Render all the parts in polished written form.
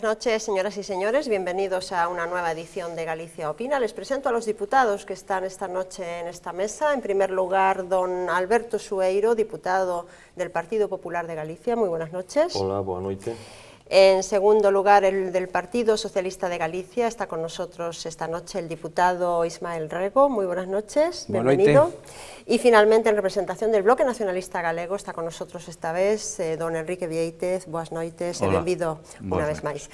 noches, señoras y señores. Bienvenidos a una nueva edición de Galicia Opina. Les presento a los diputados que están esta noche en esta mesa. En primer lugar, don Alberto Sueiro, diputado del Partido Popular de Galicia. Muy buenas noches. Hola, boa noite. En segundo lugar, el del Partido Socialista de Galicia. Está con nosotros esta noche el diputado Ismael Rego. Muy buenas noches, bienvenido. Y finalmente, en representación del Bloque Nacionalista Galego, está con nosotros esta vez don Enrique Vieitez. Boas noites, benvido unha vez máis.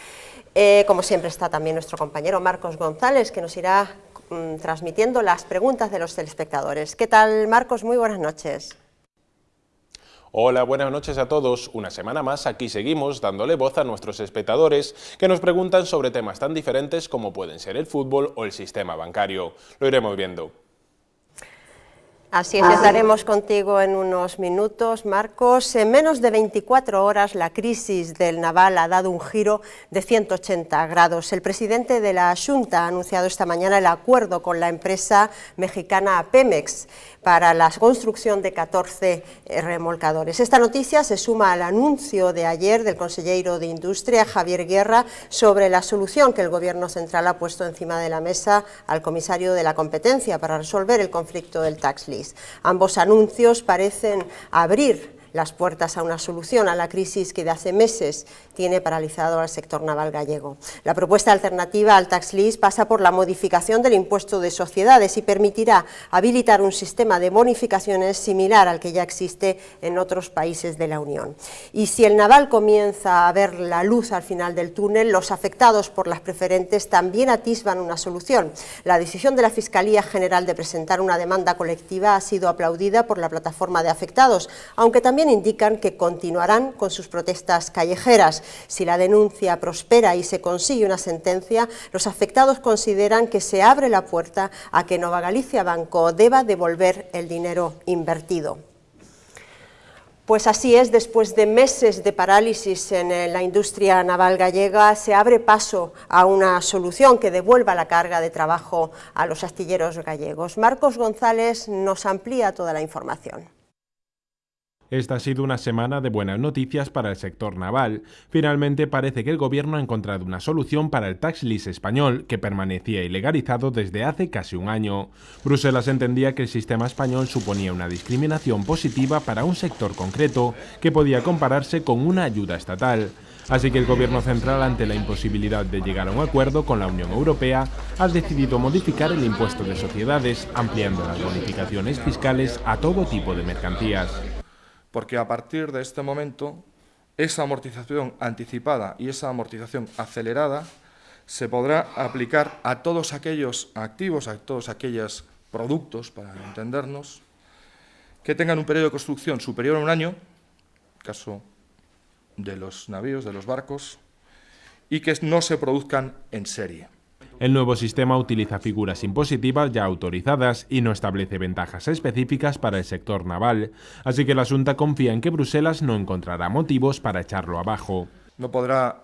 Como siempre está también nuestro compañero Marcos González, que nos irá transmitiendo las preguntas de los telespectadores. ¿Qué tal, Marcos? Muy buenas noches. Hola, buenas noches a todos. Una semana más aquí seguimos dándole voz a nuestros espectadores que nos preguntan sobre temas tan diferentes como pueden ser el fútbol o el sistema bancario. Lo iremos viendo. Así es, estaremos contigo en unos minutos, Marcos. En menos de 24 horas la crisis del naval ha dado un giro de 180 grados. El presidente de la Xunta ha anunciado esta mañana el acuerdo con la empresa mexicana Pemex para la construcción de 14 remolcadores. Esta noticia se suma al anuncio de ayer del consejero de Industria, Javier Guerra, sobre la solución que el Gobierno central ha puesto encima de la mesa al comisario de la competencia para resolver el conflicto del tax lease. Ambos anuncios parecen abrir las puertas a una solución a la crisis que de hace meses tiene paralizado al sector naval gallego. La propuesta alternativa al tax lease pasa por la modificación del impuesto de sociedades y permitirá habilitar un sistema de bonificaciones similar al que ya existe en otros países de la Unión. Y si el naval comienza a ver la luz al final del túnel, los afectados por las preferentes también atisban una solución. La decisión de la Fiscalía General de presentar una demanda colectiva ha sido aplaudida por la plataforma de afectados, aunque también indican que continuarán con sus protestas callejeras. Si la denuncia prospera y se consigue una sentencia, los afectados consideran que se abre la puerta a que Nova Galicia Banco deba devolver el dinero invertido. Pues así es, después de meses de parálisis en la industria naval gallega, se abre paso a una solución que devuelva la carga de trabajo a los astilleros gallegos. Marcos González nos amplía toda la información. Esta ha sido una semana de buenas noticias para el sector naval. Finalmente parece que el gobierno ha encontrado una solución para el tax lease español, que permanecía ilegalizado desde hace casi un año. Bruselas entendía que el sistema español suponía una discriminación positiva para un sector concreto, que podía compararse con una ayuda estatal. Así que el gobierno central, ante la imposibilidad de llegar a un acuerdo con la Unión Europea, ha decidido modificar el impuesto de sociedades, ampliando las bonificaciones fiscales a todo tipo de mercancías. Porque a partir de este momento, esa amortización anticipada y esa amortización acelerada se podrá aplicar a todos aquellos activos, a todos aquellos productos, para entendernos, que tengan un periodo de construcción superior a un año, caso de los navíos, de los barcos, y que no se produzcan en serie. El nuevo sistema utiliza figuras impositivas ya autorizadas y no establece ventajas específicas para el sector naval, así que la Xunta confía en que Bruselas no encontrará motivos para echarlo abajo. No podrá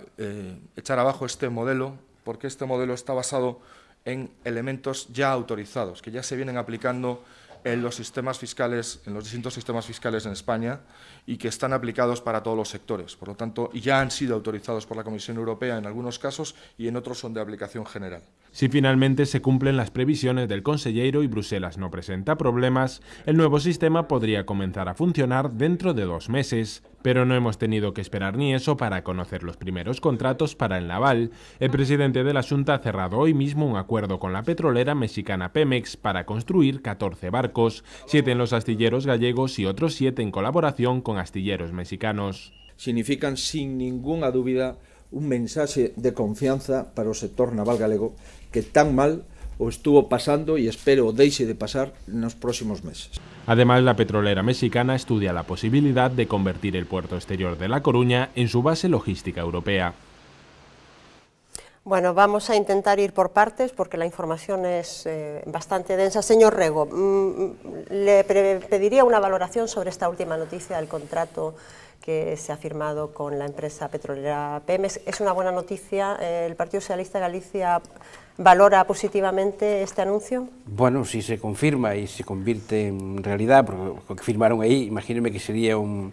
echar abajo este modelo porque este modelo está basado en elementos ya autorizados, que ya se vienen aplicando en los sistemas fiscales, en los distintos sistemas fiscales en España y que están aplicados para todos los sectores. Por lo tanto, ya han sido autorizados por la Comisión Europea en algunos casos y en otros son de aplicación general. Si finalmente se cumplen las previsiones del consejero y Bruselas no presenta problemas, el nuevo sistema podría comenzar a funcionar dentro de 2 meses. Pero no hemos tenido que esperar ni eso para conocer los primeros contratos para el naval. El presidente de la Xunta ha cerrado hoy mismo un acuerdo con la petrolera mexicana Pemex para construir 14 barcos, 7 en los astilleros gallegos y otros 7 en colaboración con astilleros mexicanos. Significan sin ninguna dúbida un mensaxe de confianza para o sector naval galego que tan mal o estuvo pasando y espero deixe de pasar nos próximos meses. Además, la petrolera mexicana estudia la posibilidad de convertir el puerto exterior de La Coruña en su base logística europea. Bueno, vamos a intentar ir por partes porque la información es bastante densa. Señor Rego, le pediría una valoración sobre esta última noticia del contrato que se ha firmado con la empresa petrolera Pemex. ¿Es una buena noticia? ¿El Partido Socialista de Galicia valora positivamente este anuncio? Bueno, si se confirma e se convirte en realidad, porque o que firmaron aí, imagíneme que sería un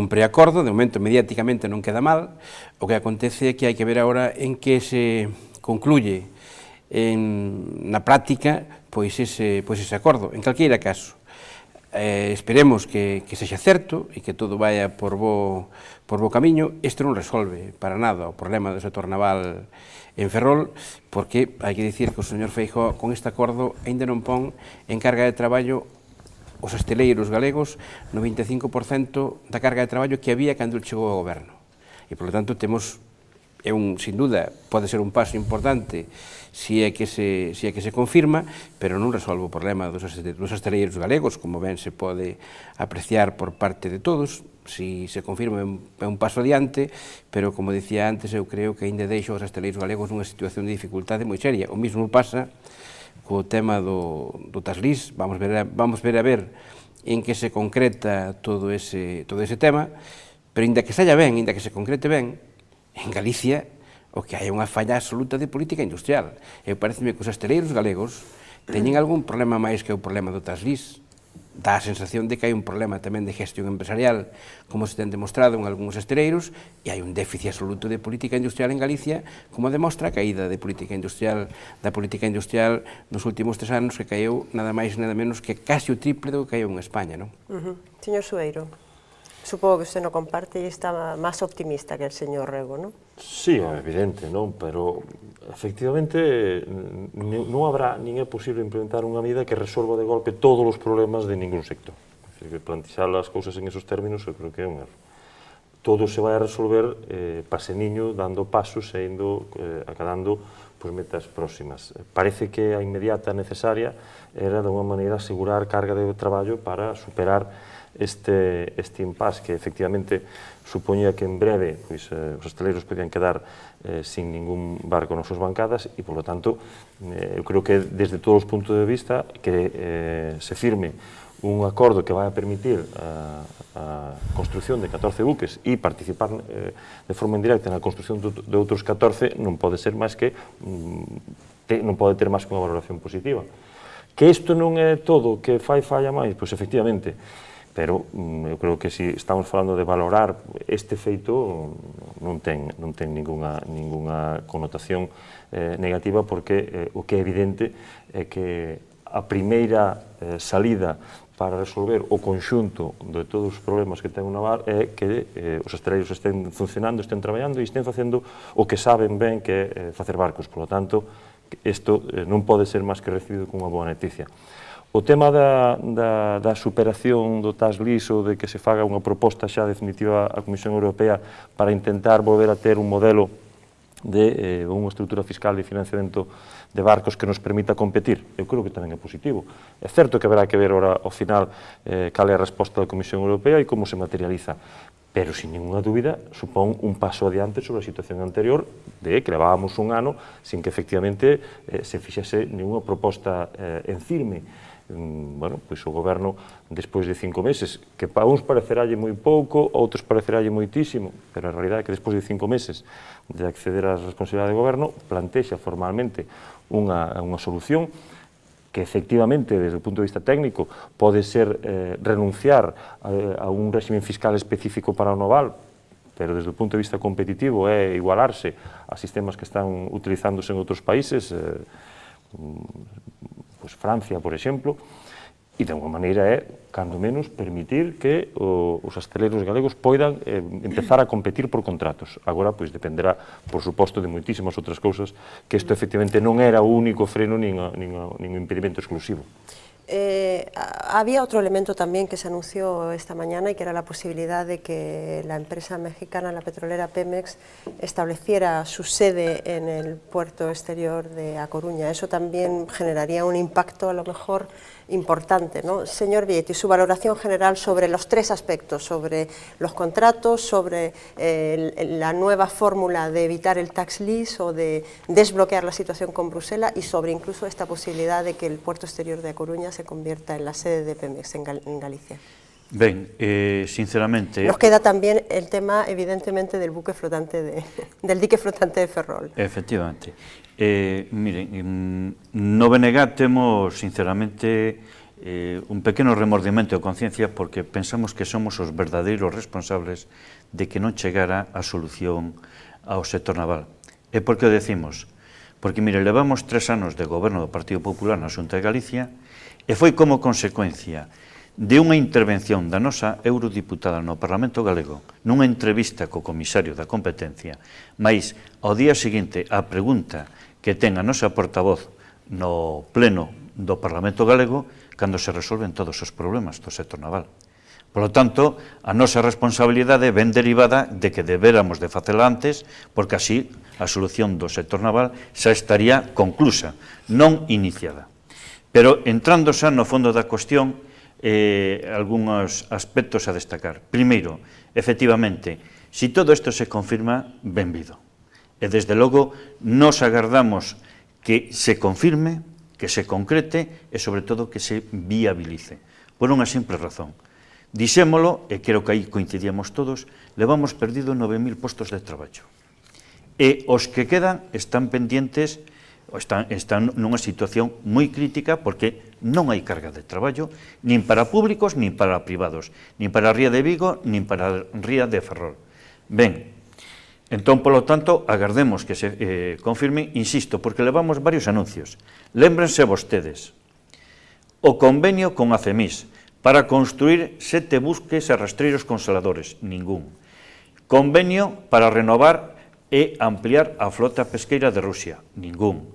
preacordo, de momento mediáticamente non queda mal, o que acontece é que hai que ver agora en que se concluye na práctica pois ese acordo. En calqueira caso, esperemos que sexa certo e que todo vaya por bo camiño. Isto non resolve para nada o problema do sector naval en Ferrol, porque hai que dicir que o señor Feijóo con este acordo ainda non pon en carga de traballo os hosteleiros galegos no 25% da carga de traballo que había cando chegou ao goberno. E, por lo tanto, temos, sin duda, pode ser un paso importante se é que se confirma, pero non resolve o problema dos hosteleiros galegos, como ben se pode apreciar por parte de todos. Si se confirma é un paso adiante, pero, como dicía antes, eu creo que ainda deixo os hosteleiros galegos nunha situación de dificultade moi seria. O mesmo pasa co tema do Taslís. Vamos ver a ver en que se concreta todo ese tema, pero ainda que saia ben, ainda que se concrete ben, en Galicia o que hai unha falla absoluta de política industrial. E pareceme que os hosteleiros galegos teñen algún problema máis que o problema do Taslís. Dá a sensación de que hai un problema tamén de gestión empresarial, como se ten demostrado en algúns hosteleiros, e hai un déficit absoluto de política industrial en Galicia, como demostra a caída da política industrial nos últimos 3 anos, que caeu nada máis nada menos que casi o triple do que caeu en España, non? Señor Sueiro, supongo que usted no comparte e está máis optimista que el señor Rego, non? Sí, é evidente, non? Pero, efectivamente, non habrá, nin é posible implementar unha medida que resolva de golpe todos os problemas de ningún sector. Plantexar as cousas en esos términos, eu creo que é un erro. Todo se vai a resolver paseniño, dando pasos e indo acadando metas próximas. Parece que a inmediata necesaria era, de unha maneira, asegurar carga de traballo para superar este impasse que, efectivamente, supoñía que en breve os hosteleiros podían quedar sin ningún barco nas súas bancadas e, por lo tanto, eu creo que desde todos os puntos de vista que se firme un acordo que vai a permitir a construción de 14 buques e participar de forma indirecta na construción de outros 14 non pode ser máis que non pode ter máis que unha valoración positiva. Que isto non é todo, que falla máis, pois efectivamente, pero eu creo que se estamos falando de valorar este feito non ten ninguna connotación negativa, porque o que é evidente é que a primeira salida para resolver o conxunto de todos os problemas que ten o naval é que os hosteleiros estén funcionando, estén traballando e estén facendo o que saben ben, que é facer barcos. Por lo tanto, isto non pode ser máis que recibido con unha boa noticia. O tema da superación do Taslís, ou de que se faga unha proposta xa definitiva á Comisión Europea para intentar volver a ter un modelo de unha estrutura fiscal de financiamento de barcos que nos permita competir, eu creo que tamén é positivo. É certo que haberá que ver ahora ao final cal é a resposta da Comisión Europea e como se materializa, pero, sin ninguna dúbida, supón un paso adiante sobre a situación anterior de que levábamos un ano sin que, efectivamente, se fixese ninguna proposta en firme. Bueno, pois o goberno, despois de 5 meses, que para uns parecerálle moi pouco, outros parecerálle moitísimo, pero a realidade é que despois de 5 meses de acceder ás responsabilidades de goberno, plantexa formalmente unha solución que, efectivamente, desde o punto de vista técnico, pode ser renunciar a un régimen fiscal específico para o naval, pero desde o punto de vista competitivo é igualarse a sistemas que están utilizándose en outros países, Francia, por exemplo, e de alguma maneira é, cando menos, permitir que os hosteleiros galegos poidan empezar a competir por contratos. Agora, pois, dependerá, por suposto, de moitísimas outras cousas, que isto, efectivamente, non era o único freno nin o impedimento exclusivo. Había otro elemento también que se anunció esta mañana y que era la posibilidad de que la empresa mexicana, la petrolera Pemex, estableciera su sede en el puerto exterior de A Coruña. Eso también generaría un impacto a lo mejor importante, ¿no? Señor Vietti, su valoración general sobre los 3 aspectos, sobre los contratos, sobre la nueva fórmula de evitar el tax lease o de desbloquear la situación con Bruselas y sobre incluso esta posibilidad de que el puerto exterior de A Coruña se convierta en la sede de Pemex en Galicia. Ben, sinceramente... Nos queda también el tema, evidentemente, del buque flotante del dique flotante de Ferrol. Efectivamente. Miren, no BNG temos, sinceramente, un pequeno remordimento de conciencia porque pensamos que somos os verdadeiros responsables de que non chegara a solución ao sector naval. E por que o decimos? Porque, mire, levamos 3 anos de goberno do Partido Popular na Xunta de Galicia e foi como consecuencia de unha intervención da nosa eurodiputada no Parlamento Galego nunha entrevista co comisario da competencia, mais ao día seguinte a pregunta que ten a nosa portavoz no pleno do Parlamento Galego cando se resolven todos os problemas do sector naval. Por lo tanto, a nosa responsabilidade ven derivada de que debéramos de facela antes, porque así a solución do sector naval xa estaría conclusa, non iniciada. Pero entrando xa no fondo da cuestión, algúns aspectos a destacar. Primeiro, efectivamente, se todo isto se confirma, benvido. E desde logo, nos agardamos que se confirme, que se concrete e, sobre todo, que se viabilice. Por unha simple razón. Dixémolo, e creo que aí coincidíamos todos, levamos perdido 9.000 postos de traballo. E os que quedan están pendientes, están nunha situación moi crítica porque non hai carga de traballo nin para públicos, nin para privados, nin para a Ría de Vigo, nin para a Ría de Ferrol. Ben, entón, polo tanto, agardemos que se confirme, insisto, porque levamos varios anuncios. Lémbrense vostedes, o convenio con a CEMIS para construir 7 buques e rastreiros congeladores, ningún. Convenio para renovar e ampliar a flota pesqueira de Rusia, ningún.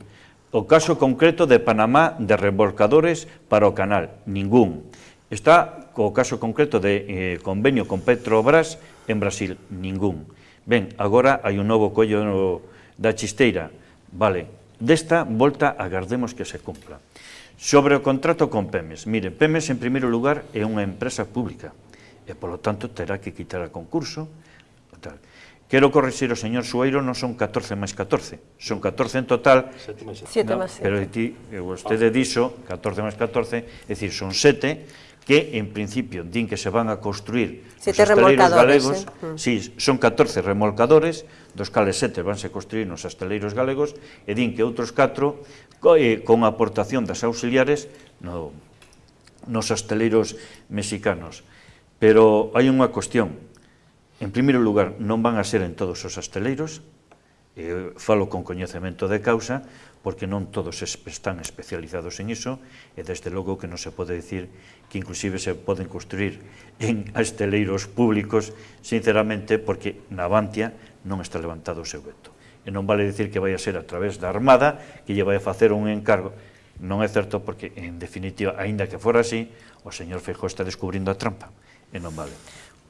O caso concreto de Panamá de remolcadores para o canal, ningún. Está o caso concreto de convenio con Petrobras en Brasil, ningún. Ben, agora hai un novo collo da chisteira, vale, desta volta agardemos que se cumpla. Sobre o contrato con Pemex, mire, Pemex en primeiro lugar é unha empresa pública e polo tanto terá que quitar a concurso. Quero corrixir o señor Sueiro, non son 14 máis 14, son 14 en total, 7 máis 7. pero vostede dixo 14 máis 14, é dicir, son 7 que en principio din que se van a construir os asteleiros galegos, sí, son 14 remolcadores, dos cales 7 vanse construir nos asteleiros galegos, e din que outros 4 con aportación das auxiliares nos asteleiros mexicanos. Pero hai unha cuestión. En primeiro lugar, non van a ser en todos os asteleiros, falo con coñecemento de causa, porque non todos están especializados en iso, e desde logo que non se pode dicir que inclusive se poden construir en asteleiros públicos, sinceramente, porque na Avantia non está levantado o seu veto. E non vale dicir que vai a ser a través da Armada que lle vai a facer un encargo. Non é certo porque, en definitiva, aínda que fora así, o señor Feijóo está descubrindo a trampa, e non vale.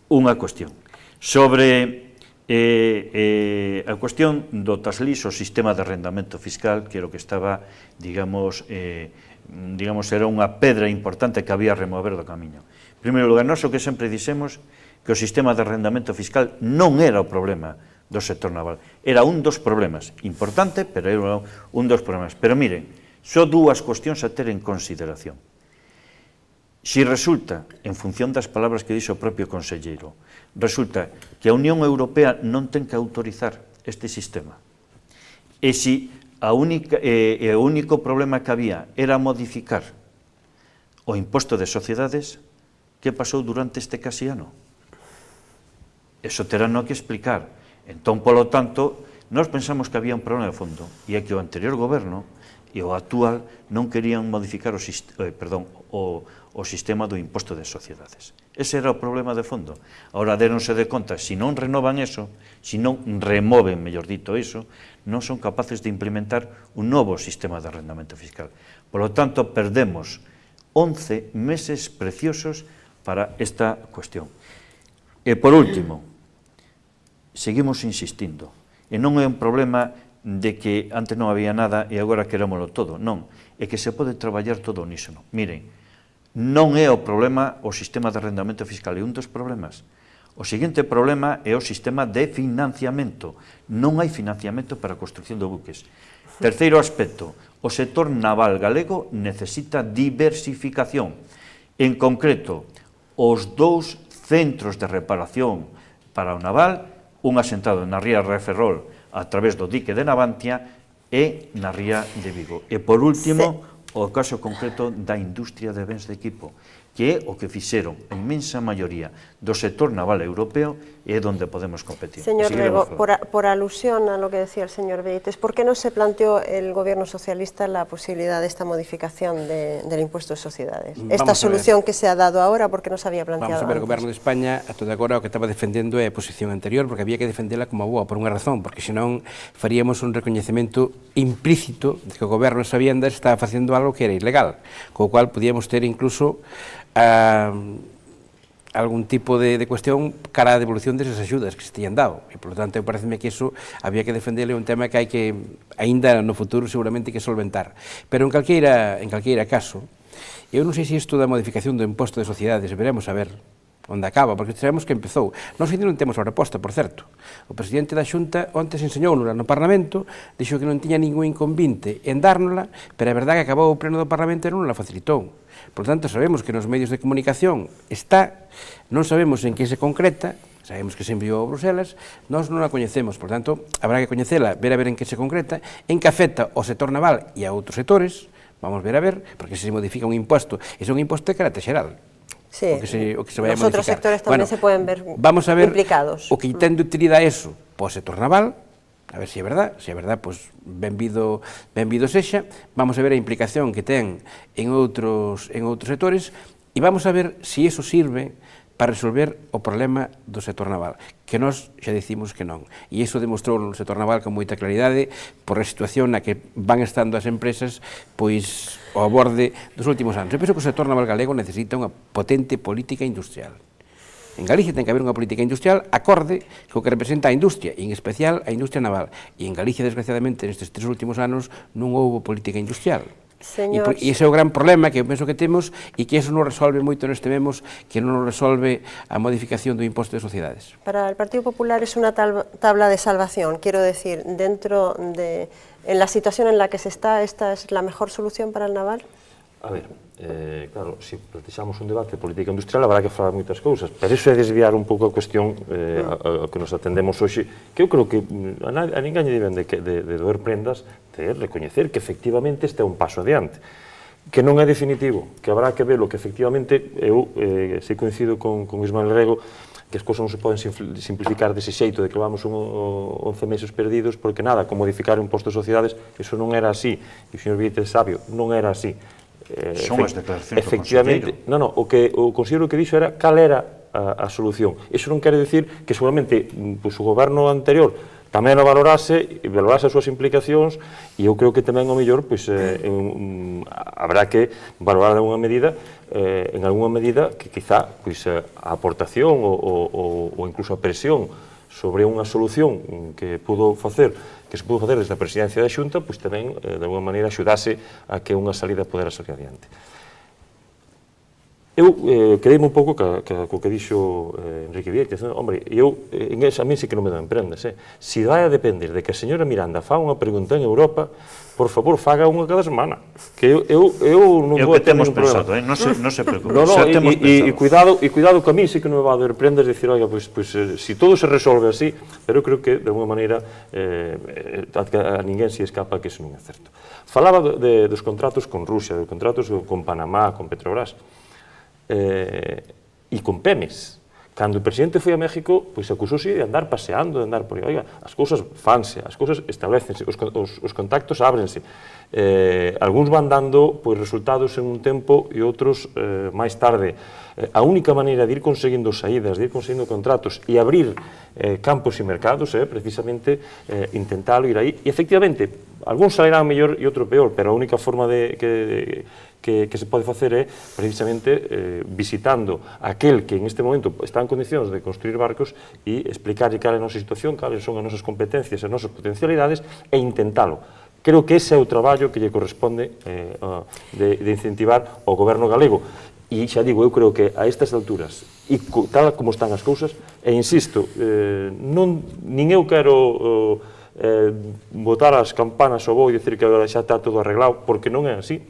Unha cuestión. Sobre a cuestión do TASLIS, o sistema de arrendamento fiscal, que era o que estaba, digamos, era unha pedra importante que había a remover do camiño. En primeiro lugar, nós o que sempre dixemos que o sistema de arrendamento fiscal non era o problema do sector naval, era un dos problemas, importante, pero era un dos problemas. Pero miren, só dúas cuestións a ter en consideración. Si resulta, en función das palabras que dixo o propio conselleiro, resulta que a Unión Europea non ten que autorizar este sistema, e si o único problema que había era modificar o imposto de sociedades, que pasou durante este casi ano? Eso terá no que explicar. Entón, polo tanto, nós pensamos que había un problema de fondo, e é que o anterior goberno e o actual non querían modificar o sistema do imposto de sociedades. Ese era o problema de fondo. Ahora déronse de conta, se non renovan eso, se non removen, mellor dito, eso, non son capaces de implementar un novo sistema de arrendamento fiscal. Por lo tanto, perdemos 11 meses preciosos para esta cuestión. E por último, seguimos insistindo, e non é un problema de que antes non había nada e agora querémolo todo, non, é que se pode traballar todo unísono. Miren, non é o problema o sistema de arrendamento fiscal, é un dos problemas. O seguinte problema é o sistema de financiamento. Non hai financiamento para a construcción de buques. Terceiro aspecto, o sector naval galego necesita diversificación. En concreto, os 2 centros de reparación para o naval, un asentado na ría de Ferrol a través do dique de Navantia e na ría de Vigo. E por último, o caso concreto da industria de bens de equipo, que é o que fixeron a inmensa maioría do sector naval europeo e é onde podemos competir. Señor Rego, por alusión a lo que decía el señor Benítez, ¿por qué no se planteó el gobierno socialista la posibilidad de esta modificación del impuesto de sociedades? Esta solución que se ha dado ahora, ¿por qué no se había planteado Vamos a ver, antes? o Goberno de España, a todo agora, o que estaba defendendo é a posición anterior, porque había que defendela como boa, por unha razón, porque senón faríamos un recoñecemento implícito de que o Goberno de Sabiendas estaba facendo algo que era ilegal, co cual podíamos ter incluso algún tipo de cuestión cara a devolución desas axudas que se teñan dado, e, por lo tanto, pareceme que iso había que defenderle un tema que hai que, aínda no futuro, seguramente, que solventar. Pero, en calqueira caso, eu non sei se isto da modificación do imposto de sociedades, veremos a ver onde acaba, porque sabemos que empezou. Nós ainda non temos a proposta, por certo. O presidente da Xunta onte enseñounola no Parlamento, dixo que non tiña ningún inconvinte en dárnola, pero a verdade que acabou o pleno do Parlamento e non la facilitou. Por tanto, sabemos que nos medios de comunicación está, non sabemos en que se concreta, sabemos que se enviou a Bruselas, nós non a coñecemos, por tanto, habrá que coñecela, ver a ver en que se concreta, en que afecta ao sector naval e a outros sectores, vamos ver a ver, porque se modifica un imposto, é un imposto de carácter xeral. Sí, o que se vai a los modificar. otros sectores tamén se pueden ver implicados. Vamos a ver o que ten de utilidade eso para o sector naval, a ver se é verdad, pois benvido sexa. Vamos a ver a implicación que ten en outros sectores e vamos a ver se iso sirve para resolver o problema do sector naval, que nós xa dicimos que non. E iso demostrou no sector naval con moita claridade por a situación na que van estando as empresas pois ao borde dos últimos anos. Eu penso que o sector naval galego necesita unha potente política industrial. En Galicia ten que haber unha política industrial acorde co que representa a industria, e en especial a industria naval. E en Galicia, desgraciadamente, nestes 3 últimos anos non houve política industrial. E ese é o gran problema que eu penso que temos e que eso non resolve moito, nós tememos que non resolve a modificación do imposto de sociedades. Para el Partido Popular es una tabla de salvación, quiero decir, en la situación en la que se está, ¿esta es la mejor solución para el naval? A ver, claro, se plantexamos un debate de política industrial habrá que falar moitas cousas, pero iso é desviar un pouco a cuestión a que nos atendemos hoxe, que eu creo que a ninguén lle deben de doer prendas de recoñecer que efectivamente este é un paso adiante, que non é definitivo, que habrá que ver o que efectivamente eu se coincido con Ismael Rego, que as cousas non se poden simplificar dese xeito de que vamos 11 meses perdidos, porque nada, con modificar o imposto de sociedades, iso non era así, e o señor Benítez sabio, non era así. Son as declaracións do conselleiro. O conselleiro que dixo era cal era a solución. Iso non quere dicir que seguramente o goberno anterior tamén o valorase as súas implicacións, e eu creo que tamén o mellor habrá que valorar en alguna medida que quizá a aportación ou incluso a presión sobre unha solución que se pudo facer desde a presidencia da Xunta, pois tamén, de alguma maneira, axudase a que unha salida podera salir adiante. Eu quedeime un pouco co que dixo Enrique Vieites. Hombre, a mí sí que non me dan prendas. Se vai a depender de que a señora Miranda fa unha pregunta en Europa, por favor, faga unha cada semana. Que eu non vou ter ningún problema. Non se preocupe. E cuidado que a mí sí que non me va a dar prendas de dicir, oiga, pois se todo se resolve así, pero eu creo que, de alguma maneira, a ninguén se escapa que iso non é certo. Falaba dos contratos con Rusia, dos contratos con Panamá, con Petrobras, e con Pemex. Cando o presidente foi a México, pois acusóse de andar paseando, de andar por aí. Oiga, as cousas fanse, as cousas establecense, os contactos ábrense. Algúns van dando resultados en un tempo e outros máis tarde. A única maneira de ir conseguindo saídas, de ir conseguindo contratos e abrir campos e mercados é precisamente intentalo ir aí. E efectivamente, algúns sairán mellor e outro peor, pero a única forma que se pode facer é precisamente visitando aquel que en este momento está en condicións de construir barcos e explicarlle cal é a nosa situación, cales son as nosas competencias, as nosas potencialidades e intentalo. Creo que ese é o traballo que lle corresponde de incentivar ao goberno galego. E xa digo, eu creo que a estas alturas, e tal como están as cousas, e insisto, nin eu quero botar as campanas ao voo e dicir que agora xa está todo arreglado, porque non é así.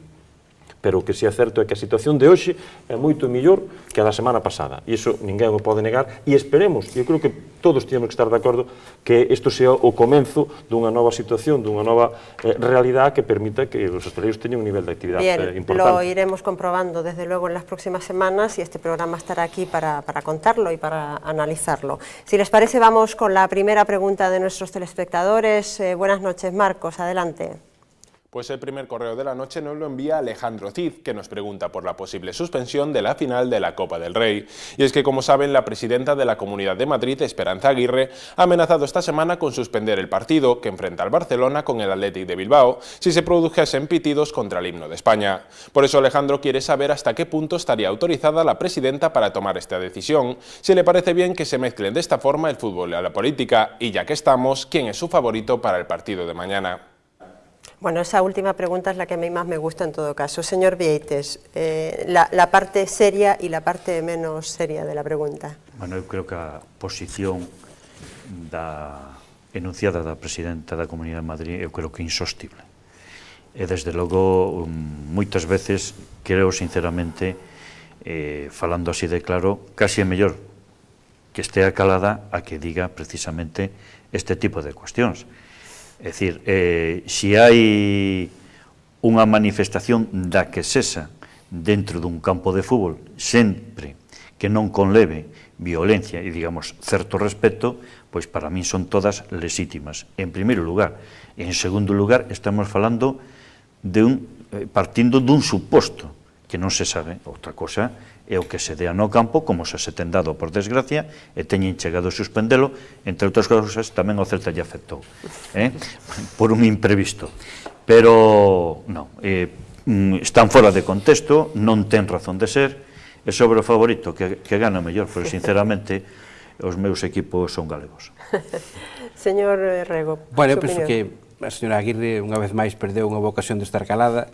Pero o que si é certo é que a situación de hoxe é moito mellor que a da semana pasada, e iso ninguén o pode negar, e esperemos, e eu creo que todos temos que estar de acordo que isto sea o comenzo dunha nova situación, dunha nova realidad que permita que os hostaleiros teñan un nivel de actividade importante. Lo iremos comprobando desde luego en las próximas semanas y este programa estará aquí para contarlo y para analizarlo. Si les parece, vamos con la primera pregunta de nuestros telespectadores. Buenas noches, Marcos, adelante. Pues el primer correo de la noche nos lo envía Alejandro Cid, que nos pregunta por la posible suspensión de la final de la Copa del Rey. Y es que, como saben, la presidenta de la Comunidad de Madrid, Esperanza Aguirre, ha amenazado esta semana con suspender el partido que enfrenta al Barcelona con el Athletic de Bilbao si se produjesen pitidos contra el himno de España. Por eso Alejandro quiere saber hasta qué punto estaría autorizada la presidenta para tomar esta decisión, si le parece bien que se mezclen de esta forma el fútbol y la política, y ya que estamos, ¿quién es su favorito para el partido de mañana? Bueno, esa última pregunta es la que a mí más me gusta en todo caso. Señor Vieites, la parte seria y la parte menos seria de la pregunta. Bueno, eu creo que a posición enunciada da presidenta da Comunidade de Madrid eu creo que é insostible. E desde logo, moitas veces, creo sinceramente, falando así de claro, casi é mellor que estea calada a que diga precisamente este tipo de cuestións. É dicir, se hai unha manifestación da que cesa dentro dun campo de fútbol sempre que non conleve violencia e, digamos, certo respeto, pois para min son todas legítimas, en primeiro lugar. En segundo lugar, estamos falando partindo dun suposto que non se sabe. Outra cosa é o que se dea no campo, como se ten dado, por desgracia, e teñen chegado a suspendelo, entre outras cousas, tamén o Celta lle afectou, por un imprevisto. Pero, non, están fora de contexto, non ten razón de ser, e sobre o favorito, que gana mellor, pero, sinceramente, os meus equipos son galegos. Señor Rego, bueno, eu penso que a señora Aguirre, unha vez máis, perdeu unha boa ocasión de estar calada.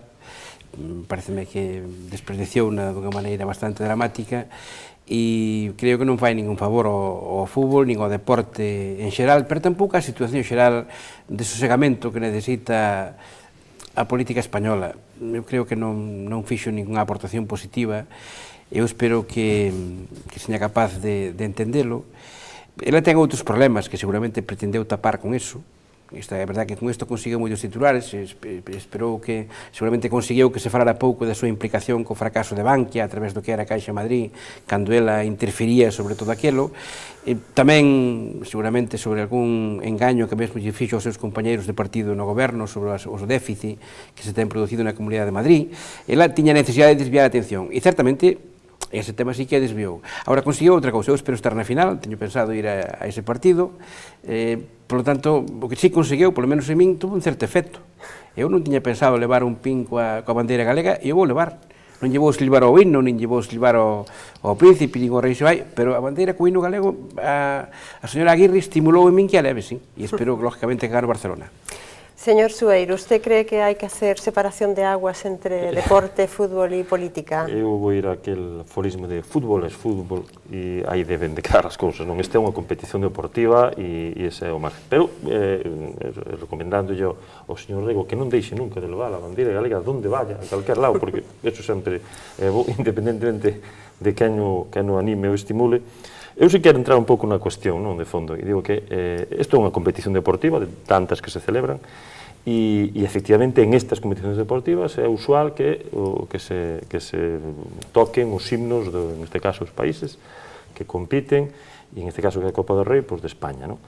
Pareceme que desperdiciou-na dunha maneira bastante dramática e creo que non fai ningún favor ao fútbol, nin ao deporte en xeral, pero tampouco a situación xeral de sosegamento que necesita a política española. Eu creo que non fixo ninguna aportación positiva. Eu espero que seña capaz de entendelo. Ela ten outros problemas que seguramente pretendeu tapar con eso. Esta é verdade que con isto conseguiu moitos titulares, esperou que, seguramente conseguiu que se falara pouco da súa implicación co fracaso de Bankia a través do que era a Caixa Madrid, cando ela interfería sobre todo aquilo, tamén seguramente sobre algún engaño que mesmo lle fixo aos seus compañeiros de partido no goberno sobre os déficit que se ten producido na Comunidade de Madrid. Ela tiña necesidade de desviar a atención e certamente ese tema sí que a desviou. Agora conseguiu outra cousa, eu espero estar na final, teño pensado ir a ese partido, por lo tanto, o que sí conseguiu, polo menos en min, tuvo un certo efecto. Eu non tiña pensado levar un pin coa bandeira galega e eu vou levar. Non lle vou silbar ao himno, nin lle vou silbar ao príncipe, nin ao rei Xoai, pero a bandeira co himno galego, a señora Aguirre estimulou en min que a leve, sí, e espero, lógicamente, que gane o Barcelona. Señor Sueiro, ¿usted cree que hay que hacer separación de aguas entre deporte, fútbol y política? Eu vou ir aquel aforismo de fútbol é fútbol e aí deben de quedar as cousas, non? Esta é unha competición deportiva e ese é o margen. Pero, recomendándolle ao señor Rego que non deixe nunca de levar a bandeira galega donde vaya, a calquer lado, porque eso sempre é bo, independentemente de quen o anime ou estimule. Eu si quero entrar un pouco na cuestión, non, de fondo, e digo que isto é unha competición deportiva de tantas que se celebran e efectivamente en estas competicións deportivas é usual que se toquen os himnos, neste caso, os países que compiten, e en este caso que é a Copa do Rei, pois de España, non?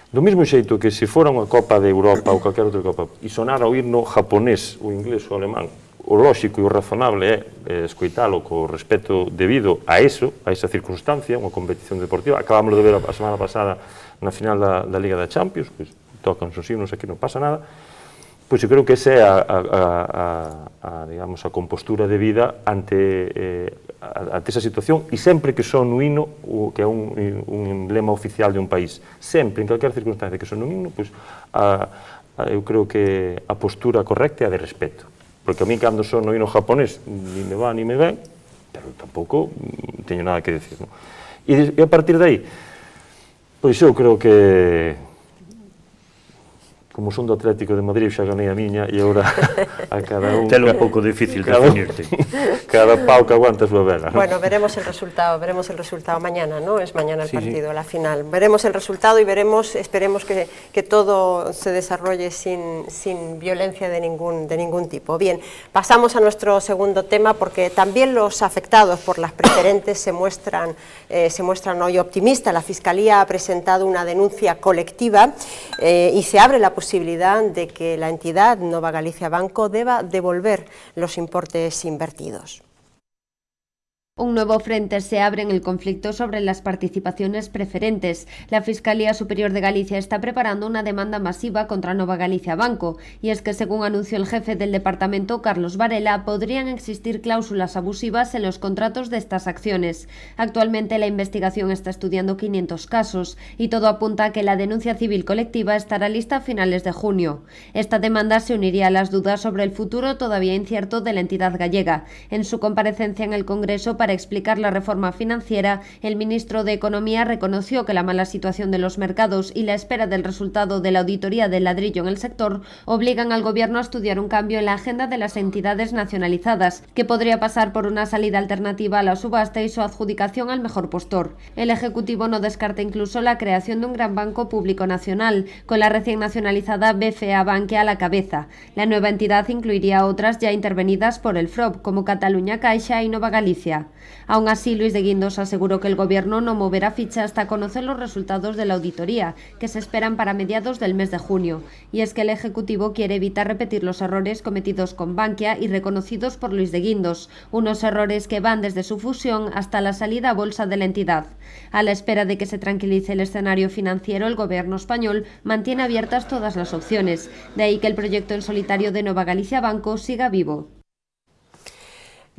Do mesmo xeito que se fora unha Copa de Europa ou calquer outra Copa e sonara o himno japonés, o inglés ou o alemán, o lóxico e o razonable é escoitalo co respeto debido a eso, a esa circunstancia, unha competición deportiva. Acabamos de ver a semana pasada na final da Liga da Champions, pois tocan os himnos aquí, non pasa nada. Pois eu creo que esa é digamos, a compostura de vida ante esa situación e sempre que son un himno, que é un emblema oficial de un país, sempre, en calquer circunstancia que son un himno, pois eu creo que a postura correcta é a de respeto. Porque a mí cando son no himno japonés ni me va ni me ven, pero tampouco teño nada que decir, non? E a partir de aí, pois eu creo que como son do Atlético de Madrid, xa ganei a miña, e agora a cada un... Telo un pouco difícil definirte. Cada pau que aguanta a súa vela, ¿no? Bueno, veremos el resultado mañana, ¿no? Es mañana el partido, la final. Veremos el resultado y esperemos que todo se desarrolle sin violencia de ningún tipo. Bien, pasamos a nuestro segundo tema, porque también los afectados por las preferentes se muestran hoy optimistas. La Fiscalía ha presentado una denuncia colectiva y se abre la posibilidad de que la entidad Nova Galicia Banco deba devolver los importes invertidos. Un nuevo frente se abre en el conflicto sobre las participaciones preferentes. La Fiscalía Superior de Galicia está preparando una demanda masiva contra Nova Galicia Banco, y es que, según anunció el jefe del departamento, Carlos Varela, podrían existir cláusulas abusivas en los contratos de estas acciones. Actualmente la investigación está estudiando 500 casos y todo apunta a que la denuncia civil colectiva estará lista a finales de junio. Esta demanda se uniría a las dudas sobre el futuro todavía incierto de la entidad gallega. En su comparecencia en el Congreso para explicar la reforma financiera, el ministro de Economía reconoció que la mala situación de los mercados y la espera del resultado de la auditoría del ladrillo en el sector obligan al Gobierno a estudiar un cambio en la agenda de las entidades nacionalizadas, que podría pasar por una salida alternativa a la subasta y su adjudicación al mejor postor. El Ejecutivo no descarta incluso la creación de un gran banco público nacional, con la recién nacionalizada BCA Bankia a la cabeza. La nueva entidad incluiría otras ya intervenidas por el FROB, como Cataluña Caixa y Nova Galicia. Aún así, Luis de Guindos aseguró que el Gobierno no moverá ficha hasta conocer los resultados de la auditoría, que se esperan para mediados del mes de junio. Y es que el Ejecutivo quiere evitar repetir los errores cometidos con Bankia y reconocidos por Luis de Guindos, unos errores que van desde su fusión hasta la salida a bolsa de la entidad. A la espera de que se tranquilice el escenario financiero, el Gobierno español mantiene abiertas todas las opciones. De ahí que el proyecto en solitario de Nova Galicia Banco siga vivo.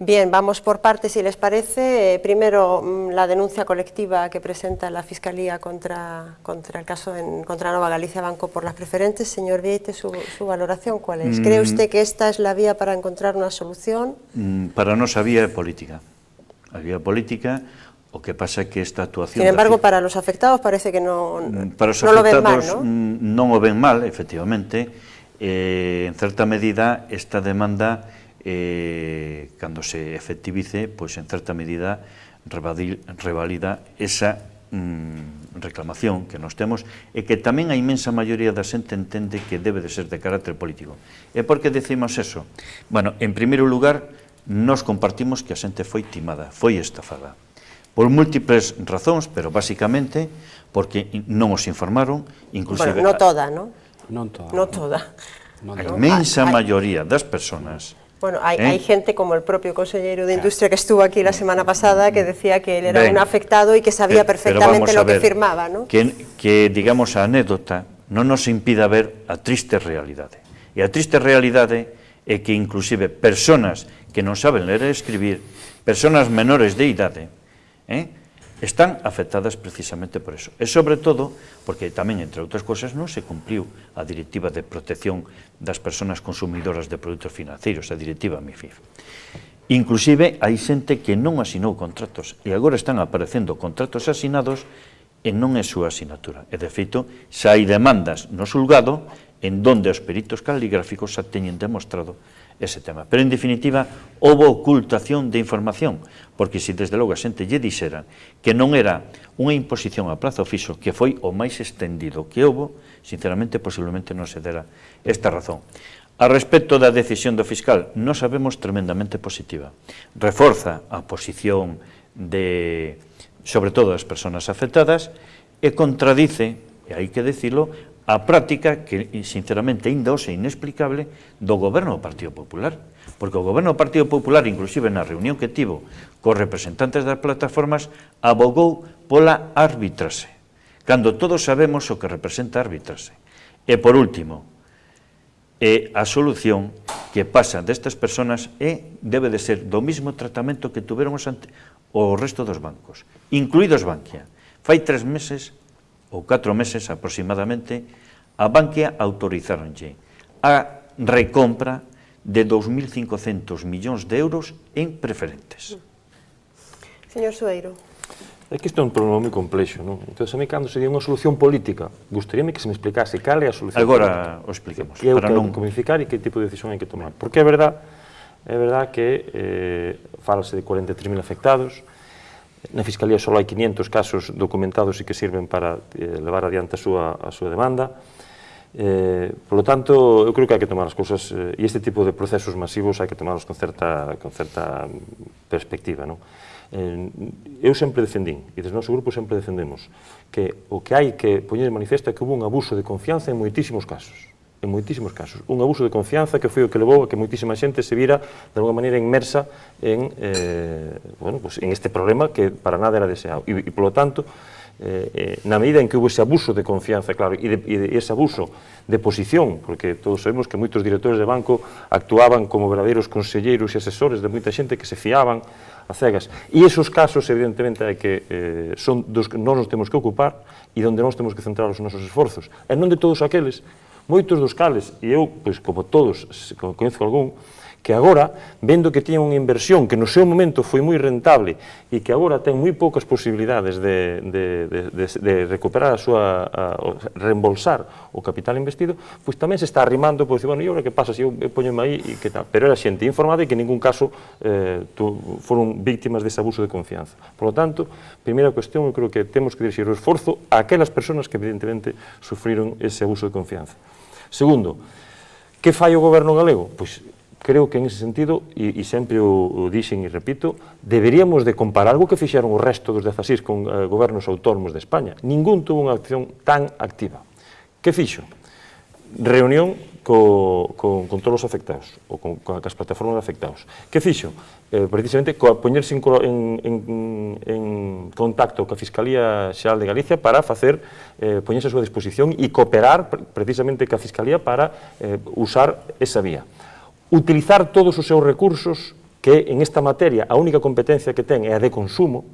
Bien, vamos por partes, si les parece. Primero, la denuncia colectiva que presenta la Fiscalía contra el caso contra Nova Galicia Banco por las preferentes. Señor Vieites, su valoración, ¿cuál es? ¿Cree usted que esta es la vía para encontrar una solución? Para nós a vía é política. A vía política, o que pasa é que esta actuación... Sin embargo, para los afectados parece que no lo ven mal, ¿no? Non o ven mal, efectivamente. En certa medida, esta demanda... cando se efectivice, pois en certa medida revalida esa reclamación que nos temos e que tamén a inmensa maioría da xente entende que debe de ser de carácter político. E por que decimos eso? Bueno, en primeiro lugar, nos compartimos que a xente foi timada, foi estafada. Por múltiples razóns, pero basicamente porque non os informaron, inclusive... Bueno, non toda, non? Non toda. Non toda. A inmensa maioría das persoas... Bueno, hay gente como el propio consejero de Industria que estuvo aquí la semana pasada que decía que él era un afectado y que sabía perfectamente lo que firmaba, ¿no? Que, digamos, a anécdota non nos impida ver a triste realidade. E a triste realidade é que inclusive persoas que non saben ler e escribir, persoas menores de idade, están afectadas precisamente por eso. E sobre todo, porque tamén, entre outras cousas, non se cumpliu a Directiva de Protección das Persoas Consumidoras de Produtos Financeiros, a Directiva MIFID. Inclusive, hai xente que non asinou contratos e agora están aparecendo contratos asinados e non é súa asinatura. E, de feito, xa hai demandas no xulgado en donde os peritos caligráficos xa teñen demostrado ese tema. Pero, en definitiva, houve ocultación de información, porque se desde logo a xente lle dixera que non era unha imposición a prazo fixo, que foi o máis extendido que houve, sinceramente, posiblemente non se dera esta razón. A respecto da decisión do fiscal, non sabemos tremendamente positiva. Reforza a posición de, sobre todo, das persoas afectadas e contradice, e hai que decirlo, a práctica que, sinceramente, ainda hoxe é inexplicable do Goberno do Partido Popular. Porque o Goberno do Partido Popular, inclusive na reunión que tivo cos representantes das plataformas, abogou pola arbitrase, cando todos sabemos o que representa a arbitrase. E, por último, a solución que pasa destas persoas debe de ser do mismo tratamento que tuveron o resto dos bancos, incluídos Bankia. Fai 3 meses ou 4 meses aproximadamente, a Bankia autorizaronlle a recompra de 2.500 millóns de euros en preferentes. Señor Sueiro. É que isto é un problema moi complexo, non? Entón, a mí, cando se di unha solución política, gustaríame que se me explicase cal é a solución agora política. O expliquemos. Que é o Para que non comunicar e que tipo de decisión hai que tomar. Porque é verdad que falase de 43.000 afectados, na Fiscalía só hai 500 casos documentados e que sirven para levar adiante a súa demanda. Por lo tanto, eu creo que hai que tomar as cousas, e este tipo de procesos masivos hai que tomarlos con certa perspectiva, non? Eu sempre defendín, e desde o noso grupo sempre defendemos, que o que hai que poñer de manifesto é que hubo un abuso de confianza en moitísimos casos. En moitísimos casos. Un abuso de confianza que foi o que levou a que moitísima xente se vira de alguma maneira inmersa en este problema que para nada era deseado. E, polo tanto, na medida en que hubo ese abuso de confianza, claro, e ese abuso de posición, porque todos sabemos que moitos directores de banco actuaban como verdadeiros conselleiros e asesores de moita xente que se fiaban a cegas. E esos casos, evidentemente, é que son dos que nós nos temos que ocupar e onde nós temos que centrar os nosos esforzos. E non de todos aqueles, moitos dos cales, e eu, pois, como todos, coñezo algún, que agora, vendo que tiñan unha inversión que no seu momento foi moi rentable e que agora ten moi poucas posibilidades de recuperar reembolsar o capital investido, pois tamén se está arrimando, pois, bueno, e agora que pasa se eu poñome aí e que tal? Pero era xente informada e que en ningún caso foron víctimas dese abuso de confianza. Por lo tanto, primeira cuestión, eu creo que temos que dirixir o esforzo a aquelas persoas que evidentemente sufriron ese abuso de confianza. Segundo, que fai o goberno galego? Pois creo que en ese sentido, e sempre o dixen e repito, deberíamos de comparar algo que fixeron o resto dos 16 con gobernos autónomos de España. Ningún tuvo unha acción tan activa. Que fixo? Reunión con todos os afectados, ou con as plataformas de afectados. Que fixo? Precisamente poñerse en contacto coa Fiscalía Xeral de Galicia para poñerse a súa disposición e cooperar precisamente coa Fiscalía para usar esa vía. Utilizar todos os seus recursos, que en esta materia a única competencia que ten é a de consumo,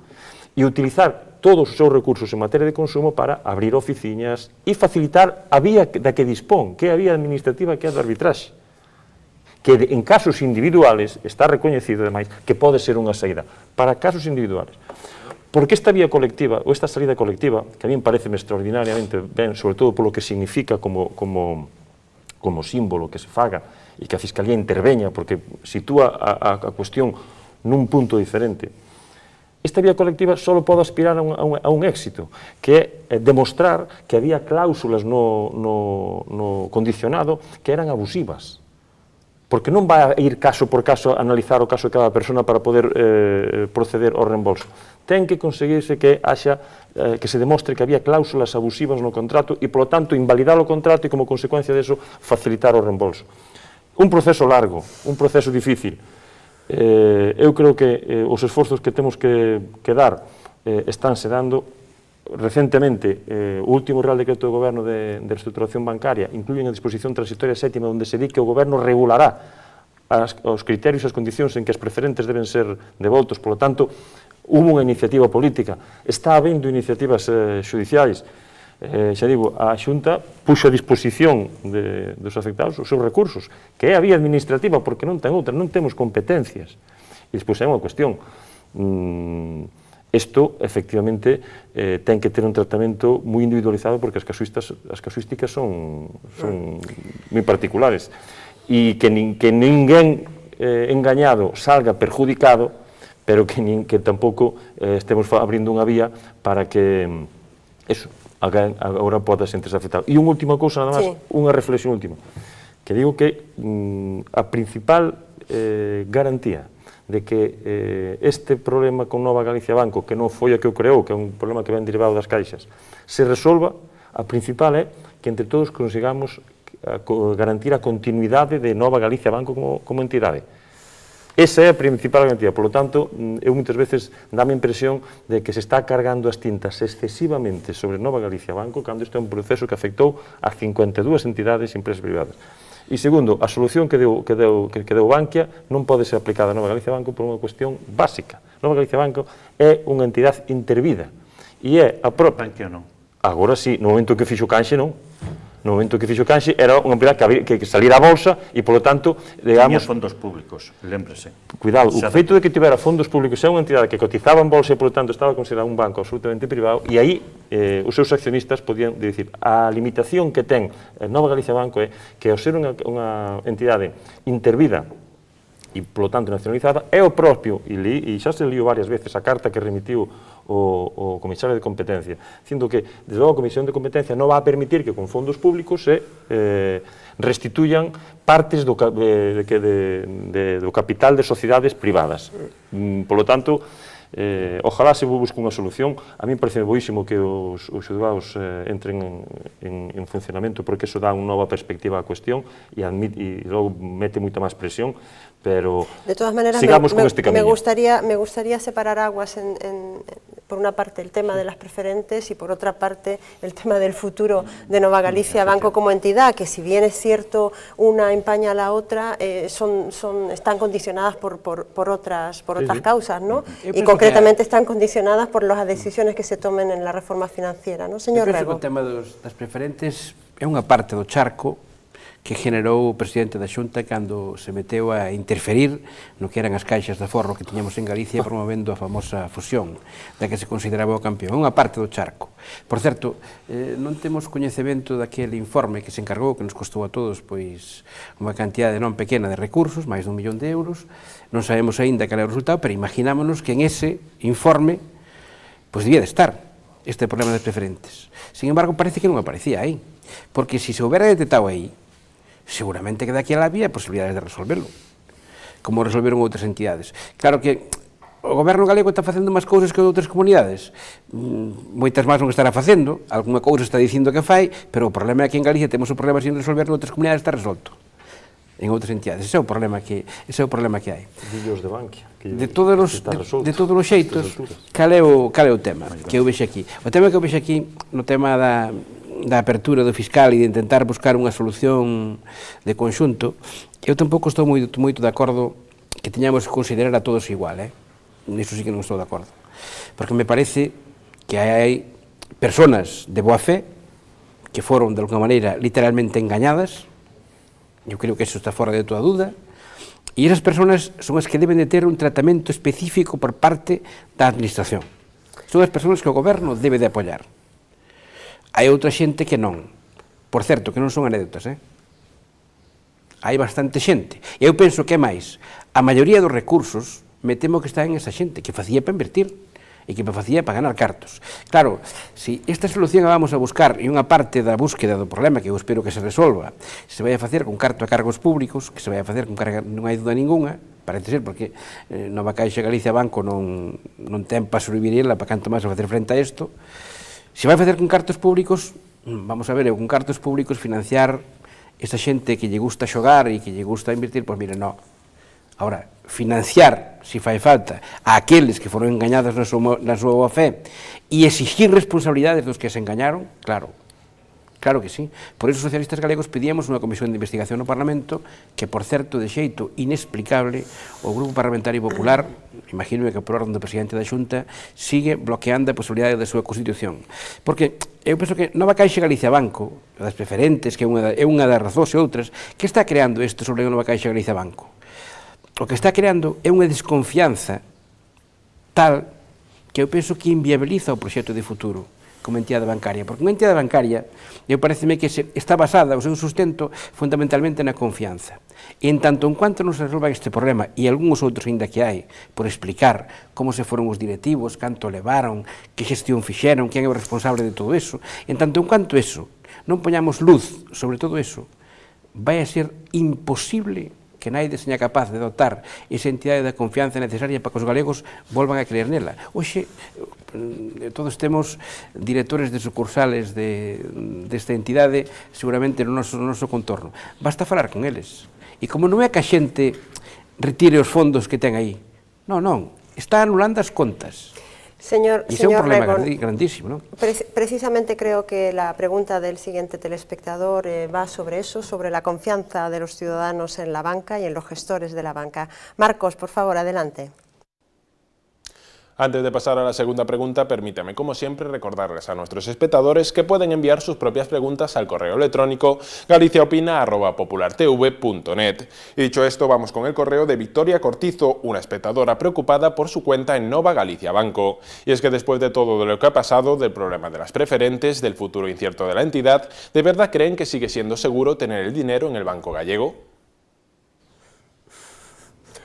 e utilizar todos os seus recursos en materia de consumo para abrir oficinas e facilitar a vía da que dispón, que é a vía administrativa, que é a da arbitraxe, que en casos individuales está recoñecido, ademais, que pode ser unha saída para casos individuales. Porque esta vía colectiva, ou esta salida colectiva, que a mí me parece extraordinariamente ben, sobre todo polo que significa como símbolo que se faga, e que a Fiscalía interveña, porque sitúa a cuestión nun punto diferente. Esta vía colectiva só pode aspirar a un éxito, que é demostrar que había cláusulas no condicionado que eran abusivas. Porque non vai a ir caso por caso a analizar o caso de cada persona para poder proceder ao reembolso. Ten que conseguirse que se demostre que había cláusulas abusivas no contrato e, polo tanto, invalidar o contrato e, como consecuencia disso, facilitar o reembolso. Un proceso largo, un proceso difícil. Eu creo que os esforzos que temos que dar estánse dando. Recentemente, o último Real Decreto do Goberno de Reestructuración Bancaria incluye a disposición transitoria sétima onde se di que o Goberno regulará os criterios e as condicións en que as preferentes deben ser devoltos. Por lo tanto, hubo unha iniciativa política. Está habendo iniciativas xudiciais. Xa digo, a Xunta puxo a disposición dos afectados os seus recursos, que é a vía administrativa, porque non ten outra, non temos competencias. E despois é unha cuestión. Isto, efectivamente, ten que ter un tratamento moi individualizado, porque as casuísticas son moi particulares. E que ninguén engañado salga perjudicado, pero que tampouco estemos abrindo unha vía para que agora poda sentirse afectado. E unha última cousa, nada máis, unha reflexión última, que digo que a principal garantía de que este problema con Nova Galicia Banco, que non foi a que o creou, que é un problema que ven derivado das caixas, se resolva, a principal é que entre todos consigamos garantir a continuidade de Nova Galicia Banco como entidade. Esa é a principal garantía. Por lo tanto, eu moitas veces dame a impresión de que se está cargando as tintas excesivamente sobre Nova Galicia Banco, cando isto é un proceso que afectou a 52 entidades e empresas privadas. E segundo, a solución que deu Bankia non pode ser aplicada a Nova Galicia Banco por unha cuestión básica. Nova Galicia Banco é unha entidade intervida e é a propia... Bankia non. Agora sí, no momento que fixo Canxe non. no momento que fixo Canxe, era unha entidade que salira a bolsa e, polo tanto, digamos... Tiña fondos públicos, lembrese. Cuidado, o feito de que tivera fondos públicos é unha entidade que cotizaba en bolsa e, polo tanto, estaba considerada un banco absolutamente privado, e aí os seus accionistas podían dicir a limitación que ten Nova Galicia Banco é que, ao ser unha entidade intervida e, polo tanto, nacionalizada, é o propio, e xa se liu varias veces a carta que remitiu o comisario de competencia, dicindo que, desde logo, a Comisión de Competencia non va a permitir que con fondos públicos se restituyan partes do capital de sociedades privadas. Polo tanto, ojalá se busque unha solución. A mí parece boísimo que os xulgados entren en funcionamento, porque eso dá unha nova perspectiva á cuestión e logo mete moita máis presión, pero de todas maneras, sigamos con este camiño. Me gustaría separar aguas por una parte el tema de las preferentes y por otra parte el tema del futuro de Nova Galicia Banco como entidad, que si bien es cierto una empaña a la otra, están condicionadas por otras causas, ¿no? Y concretamente están condicionadas por las decisiones que se tomen en la reforma financiera, ¿no, señor Rego? O tema das preferentes é unha parte do charco que generou o presidente da Xunta cando se meteu a interferir no que eran as caixas de aforro que tiñamos en Galicia promovendo a famosa fusión da que se consideraba o campeón. É unha parte do charco. Por certo, non temos coñecemento daquele informe que se encargou, que nos costou a todos pois unha cantidade non pequena de recursos, máis de 1 millón de euros. Non sabemos aínda cal é o resultado, pero imaginámonos que en ese informe pois debía de estar este problema das preferentes. Sin embargo, parece que non aparecía aí, porque se houbera detectado aí, seguramente que daqui a la había posibilidades de resolverlo, como resolveron outras entidades. Claro que o goberno galego está facendo máis cousas que outras comunidades, moitas máis non estará facendo, algunha cousa está dicindo que fai, pero o problema é que en Galicia temos o problema sin resolver, noutras comunidades está resolto, en outras entidades. Ese é o problema que hai. Dillos de Bankia. De todos os xeitos, cal é o tema que eu vexo aquí? O tema que eu vexo aquí, no tema da apertura do fiscal e de intentar buscar unha solución de conxunto, eu tampouco estou moito de acordo que teñamos que considerar a todos igual, niso sí que non estou de acordo, porque me parece que hai personas de boa fe que foron, de alguna maneira, literalmente engañadas. Eu creo que eso está fora de toda dúda, e esas persoas son as que deben de ter un tratamento específico por parte da administración. Son as persoas que o goberno debe de apoiar. Hai outra xente que non. Por certo, que non son anécdotas, hai bastante xente. E eu penso que é máis, a maioría dos recursos me temo que está en esa xente, que facía para invertir e que facía para ganar cartos. Claro, se esta solución a vamos a buscar e unha parte da búsqueda do problema, que eu espero que se resolva, se vai a facer con carto a cargos públicos, que se vai a facer con carga, non hai duda ninguna, parece ser, porque Nova Caixa Galicia Banco non ten para sobrevivir ela, para canto máis a facer frente a isto. Se vai facer con cartos públicos, vamos a ver, con cartos públicos financiar esa xente que lle gusta xogar e que lle gusta invertir, pois mire, non. Ahora, financiar, se fai falta, a aqueles que foron engañados na súa boa fe e exigir responsabilidades dos que se engañaron, claro que sí. Por iso os socialistas galegos pedíamos unha comisión de investigación no Parlamento que, por certo, de xeito inexplicable, o Grupo Parlamentario Popular, imagino que por orden do presidente da Xunta, sigue bloqueando a posibilidade da súa constitución. Porque eu penso que Nova Caixa Galicia Banco, das preferentes, que é unha das razóns e outras, que está creando isto sobre a Nova Caixa Galicia Banco? O que está creando é unha desconfianza tal que eu penso que inviabiliza o proxecto de futuro como entidade bancaria, porque unha entidade bancaria, eu pareceme que está basada, o seu sustento, fundamentalmente na confianza. E en tanto en cuanto non se resolva este problema, e algúns outros ainda que hai, por explicar como se foron os directivos, canto levaron, que xestión fixeron, quen é o responsable de todo eso, en tanto en cuanto eso, non poñamos luz sobre todo eso, vai a ser imposible que naide seña capaz de dotar esa entidade da confianza necesaria para que os galegos volvan a creer nela. Hoxe, todos temos directores de sucursales desta entidade, seguramente no noso contorno. Basta falar con eles. E como non é que a xente retire os fondos que ten aí, non, está anulando as contas. Señor Rego, un problema grandísimo, ¿no? Precisamente creo que la pregunta del siguiente telespectador va sobre eso, sobre la confianza de los ciudadanos en la banca y en los gestores de la banca. Marcos, por favor, adelante. Antes de pasar a la segunda pregunta, permítame, como siempre, recordarles a nuestros espectadores que pueden enviar sus propias preguntas al correo electrónico galiciaopina@populartv.net. Y dicho esto, vamos con el correo de Victoria Cortizo, una espectadora preocupada por su cuenta en Nova Galicia Banco. Y es que después de todo lo que ha pasado, del problema de las preferentes, del futuro incierto de la entidad, ¿de verdad creen que sigue siendo seguro tener el dinero en el Banco Gallego?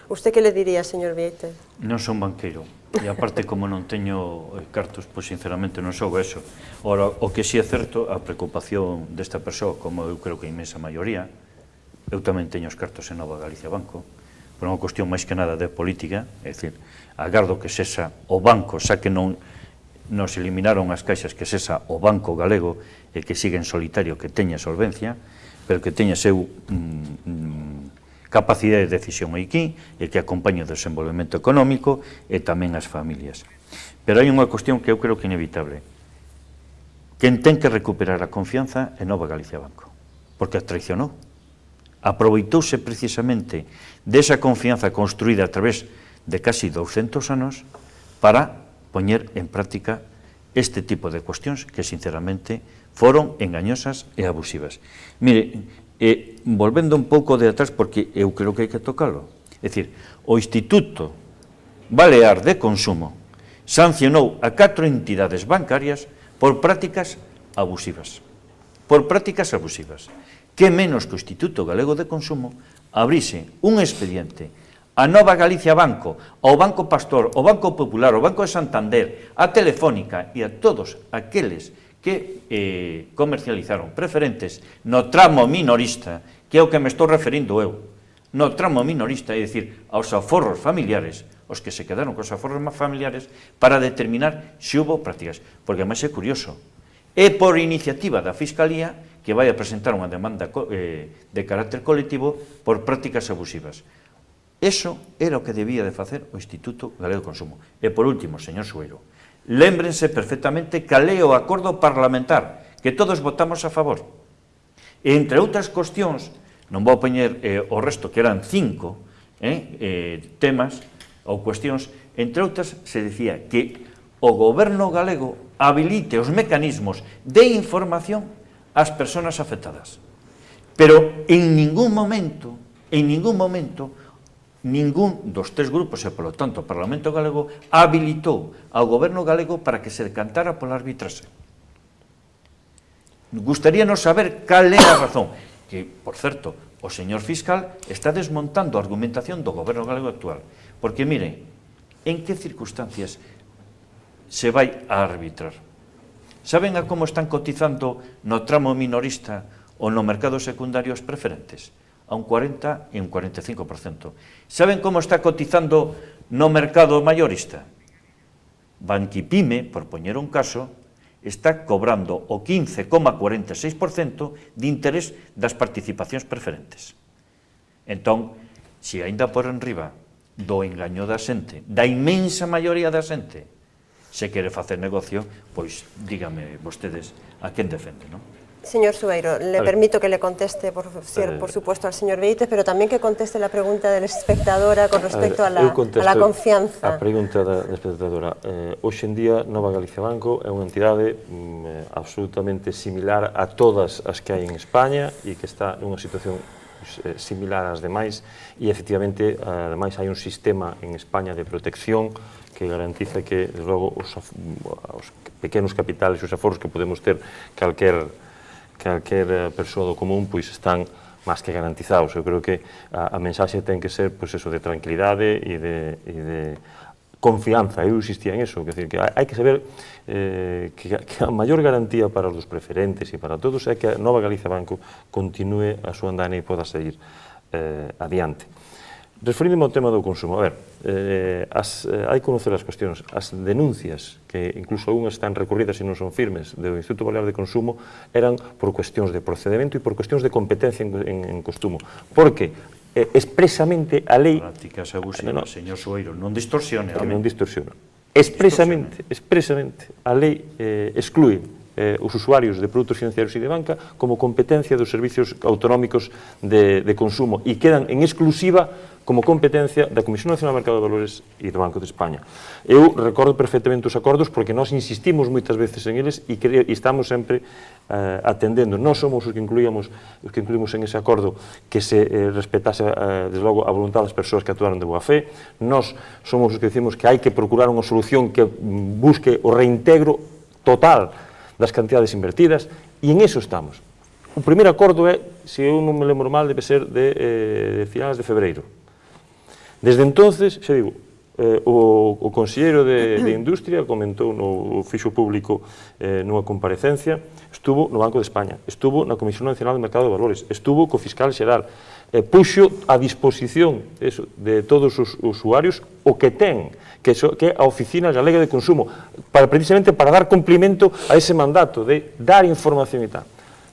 ¿Usted qué le diría, señor Vieites? Non son banqueiro, e aparte como non teño cartos, pois sinceramente non sou eso. Ora, o que si é certo, a preocupación desta persoa, como eu creo que a inmensa maioría, eu tamén teño os cartos en Nova Galicia Banco, por unha cuestión máis que nada de política, é dicir, agardo que sexa o banco, xa que non nos eliminaron as caixas, que sexa o Banco Galego e que siga en solitario, que teña solvencia, pero que teña seu capacidade de decisión aquí e que acompañe o desenvolvemento económico e tamén as familias. Pero hai unha cuestión que eu creo que é inevitable. Quen ten que recuperar a confianza é Nova Galicia Banco, porque a traicionou. Aproveitouse precisamente desa confianza construída a través de casi 200 anos para poñer en práctica este tipo de cuestións que, sinceramente, foron engañosas e abusivas. Mire, volvendo un pouco de atrás, porque eu creo que hai que tocalo. É dicir, o Instituto Balear de Consumo sancionou a 4 entidades bancarias por prácticas abusivas. Por prácticas abusivas. Que menos que o Instituto Galego de Consumo abrise un expediente a Nova Galicia Banco, ao Banco Pastor, ao Banco Popular, ao Banco de Santander, a Telefónica e a todos aqueles que comercializaron preferentes no tramo minorista, que é o que me estou referindo eu, no tramo minorista, é dicir, aos aforros familiares, os que se quedaron cos aforros familiares, para determinar se hubo prácticas. Porque, además, é curioso, é por iniciativa da Fiscalía que vai a presentar unha demanda de carácter colectivo por prácticas abusivas. Eso era o que debía de facer o Instituto Galego de Consumo. E, por último, señor Sueiro, lémbrense perfectamente cal é o acordo parlamentar, que todos votamos a favor. E, entre outras cuestións, non vou poñer o resto, que eran 5 temas ou cuestións, entre outras se decía que o goberno galego habilite os mecanismos de información ás persoas afectadas. Pero en ningún momento, ningún dos 3 grupos, e polo tanto o Parlamento Galego, habilitou ao goberno galego para que se decantara pola arbitraxe. Gustaríanos saber cal é a razón, que, por certo, o señor fiscal está desmontando a argumentación do goberno galego actual. Porque, mire, en que circunstancias se vai a arbitrar? Saben a como están cotizando no tramo minorista ou no mercado secundario os preferentes? A un 40 e un 45%. Saben como está cotizando no mercado mayorista? Banquipime, por poñer un caso, está cobrando o 15,46% de interés das participacións preferentes. Entón, se aínda por enriba do engaño da xente, da inmensa maioría da xente, se quere facer negocio, pois dígame vostedes a quen defende, non? Señor Sueiro, le permito que le conteste, por supuesto, al señor Vieites, pero también que conteste la pregunta de la espectadora con respecto a la confianza. A pregunta da espectadora. Hoxe en día, Nova Galicia Banco é unha entidade absolutamente similar a todas as que hai en España e que está nunha situación similar ás demais e, efectivamente, ademais hai un sistema en España de protección que garantiza que, desde logo, os pequenos capitales e os aforros que podemos ter calquer persoa do común, pois están máis que garantizados. Eu creo que a mensaxe ten que ser, pois, eso, de tranquilidade e de confianza. Eu insistía en eso, que hai que saber que a maior garantía para os dos preferentes e para todos é que a Nova Galicia Banco continúe a súa andana e poda seguir adiante. Referíndome ao tema do consumo, a ver, hai que conocer as cuestións, as denuncias, que incluso algunhas están recorridas e non son firmes, do Instituto Balear de Consumo, eran por cuestións de procedimento e por cuestións de competencia en consumo, porque expresamente a lei... Prácticas abusivas, señor Sueiro, non distorsione. Non distorsiona. Expresamente, a lei exclúe os usuarios de produtos financieros e de banca como competencia dos servicios autonómicos de consumo e quedan en exclusiva como competencia da Comisión Nacional de Mercado de Valores e do Banco de España. Eu recordo perfectamente os acordos porque nós insistimos moitas veces en eles e estamos sempre atendendo. Nós somos os que incluímos en ese acordo que se respetase, desde logo, a voluntad das persoas que actuaron de boa fe. Nós somos os que decimos que hai que procurar unha solución que busque o reintegro total das cantidades invertidas e en eso estamos. O primeiro acordo é, se eu non me lembro mal, debe ser de finales de febreiro. Desde entonces, xa digo, o conselleiro de Industria comentou, fixo público nunha comparecencia, estuvo no Banco de España, estuvo na Comisión Nacional de Mercado de Valores, estuvo co fiscal xeral, puxo a disposición de todos os usuarios o que ten, que é a Oficina Galega de Consumo, precisamente para dar cumplimento a ese mandato de dar información e tal.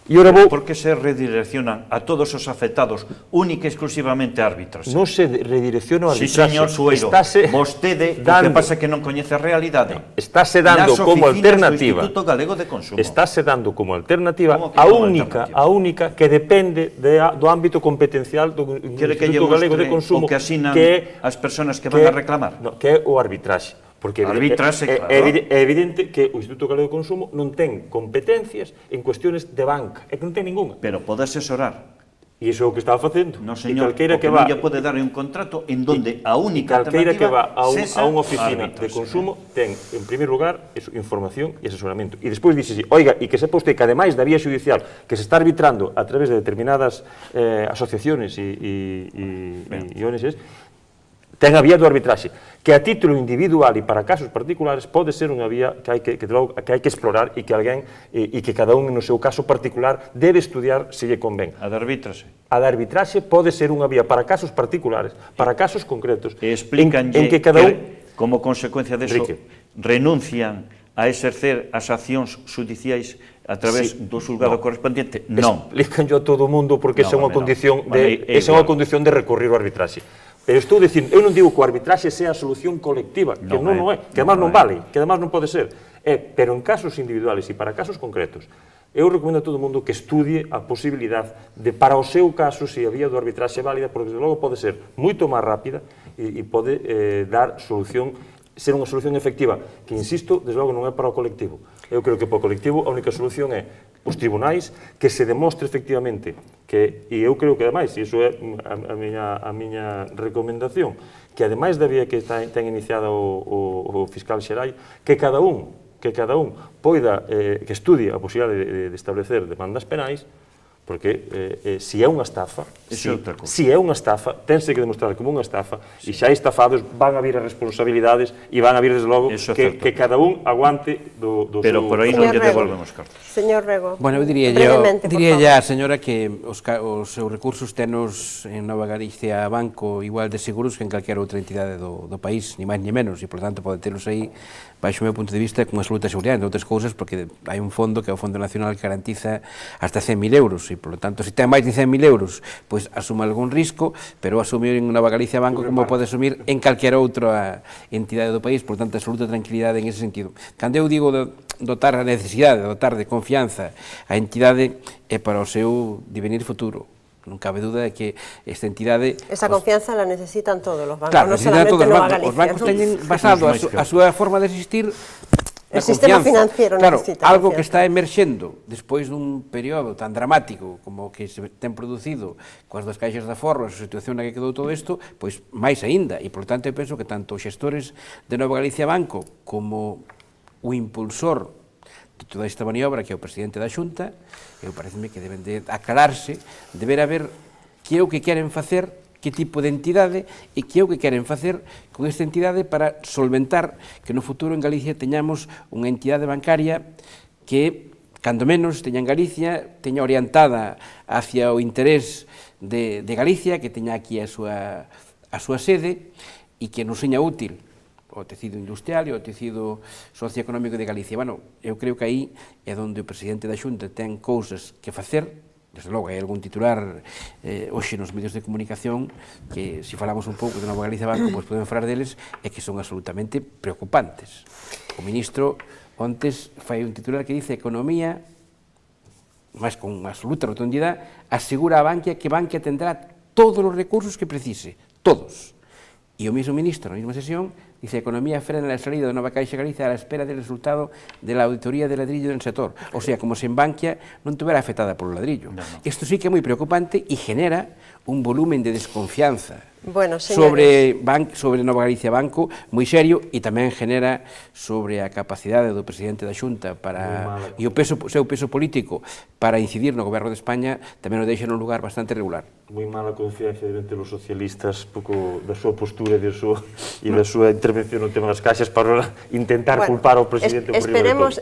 Por que se redireccionan a todos os afectados única e exclusivamente a árbitros? Non se redirecciona o arbitraxe. Sí, señor Sueiro, vostede, o que pasa é que non coñece a realidade. Estáse dando como alternativa. Instituto Galego de Consumo. Estáse dando como alternativa a única que depende do ámbito competencial do Instituto Galego de Consumo, que asinan as persoas que van a reclamar. Que é o arbitraxe. Porque é evidente que o Instituto Galego de Consumo non ten competencias en cuestiones de banca, é que non ten ninguna. Pero pode asesorar. E iso é o que estaba facendo. Non, señor, porque non lle pode dar un contrato en donde a única alternativa que va a unha oficina árbitros, de consumo ten, en primeiro lugar, información e asesoramento. E despois dixe, oiga, e que sepa usted que ademais da vía judicial que se está arbitrando a través de determinadas asociaciones e ONGs, ten a vía do arbitraxe, que a título individual e para casos particulares pode ser unha vía que hai que explorar e que alguén, e que cada un no seu caso particular debe estudiar se lle convén. A de arbitraxe? A de arbitraxe pode ser unha vía para casos particulares, para casos concretos, e explícanlle que cada un, como consecuencia de eso, renuncian a exercer as accións judiciais a través do xulgado correspondiente? Non. Explícanlle a todo o mundo porque esa é unha condición de recorrer o arbitraxe. Pero estou dicindo, eu non digo que o arbitraxe sea a solución colectiva, que non é, que además non vale, que además non pode ser. Pero en casos individuales e para casos concretos, eu recomendo a todo o mundo que estudie a posibilidade de, para o seu caso, se a vía do arbitraxe é válida, porque desde logo pode ser moito máis rápida e pode dar solución, ser unha solución efectiva, que, insisto, desde logo non é para o colectivo. Eu creo que para o colectivo a única solución é os tribunais, que se demostre efectivamente que, e eu creo que ademais, e iso é a miña recomendación, que ademais da vía que ten iniciada o fiscal xeral, que cada un poida, que estudie a posibilidade de establecer demandas penais, porque se é unha estafa, tense que demostrar como unha estafa, e xa estafados van a vir as responsabilidades e van a vir, desde logo, que cada un aguante do seu... Pero por aí non lle devolven os cartos. Señor Rego, bueno, eu diría a señora que os seus recursos tenos en Nova Galicia Banco igual de seguros que en calquera outra entidade do país, ni máis ni menos, e, por tanto, pode telos aí, baixo o meu punto de vista, con absoluta seguridade, entre outras cousas, porque hai un fondo que é o Fondo Nacional que garantiza hasta 100.000 euros, e, por lo tanto, se ten máis de 100.000 euros, pois asume algún risco, pero asumir en Nova Galicia Banco como pode asumir en calquera outra entidade do país, por tanto, absoluta tranquilidade en ese sentido. Cando eu digo dotar a necesidade, dotar de confianza a entidade é para o seu devenir futuro. Non cabe duda de que esta entidade... Esa confianza la necesitan todos los bancos, claro, non solamente Nova Galicia. Os bancos teñen basado a súa forma de existir el sistema financiero necesita. Claro, algo que está emerxendo despois dun período tan dramático como que se ten producido coas das caixas de aforros, a situación na que quedou todo isto, pois máis aínda, e, por tanto, eu penso que tanto os xestores de Nova Galicia Banco como o impulsor de toda esta maniobra, que é o presidente da Xunta, eu pareceme que deben de aclararse, deber haber que é o que queren facer, que tipo de entidade, e que é o que queren facer con esta entidade para solventar que no futuro en Galicia teñamos unha entidade bancaria que, cando menos, teña en Galicia, teña orientada hacia o interés de Galicia, que teña aquí a súa sede, e que nos seña útil o tecido industrial e o tecido socioeconómico de Galicia. Bueno, eu creo que aí é onde o presidente da Xunta ten cousas que facer. Desde logo, hai algún titular hoxe nos medios de comunicación que, se falamos un pouco de Nova Galicia Banco, pois podemos falar deles, e que son absolutamente preocupantes. O ministro ontes fai un titular que dice: Economía, máis con absoluta rotundidade, asegura a Bankia que Bankia tendrá todos os recursos que precise. todos. E o mismo ministro, na mesma sesión, dice: a economía frena a salida da nova Caixa Galicia a la espera del resultado de la auditoría de ladrillo en el sector. O sea, como se en Bankia non tuvera afectada polo ladrillo. Isto sí que é moi preocupante e genera un volumen de desconfianza sobre Nova Galicia Banco moi serio, e tamén genera sobre a capacidade do presidente da Xunta e o seu peso político para incidir no goberno de España, tamén o deixa nun lugar bastante regular. Moi mala confianza entre os socialistas pouco da súa postura e da súa intervención no tema das caixas para intentar culpar ao presidente. Esperemos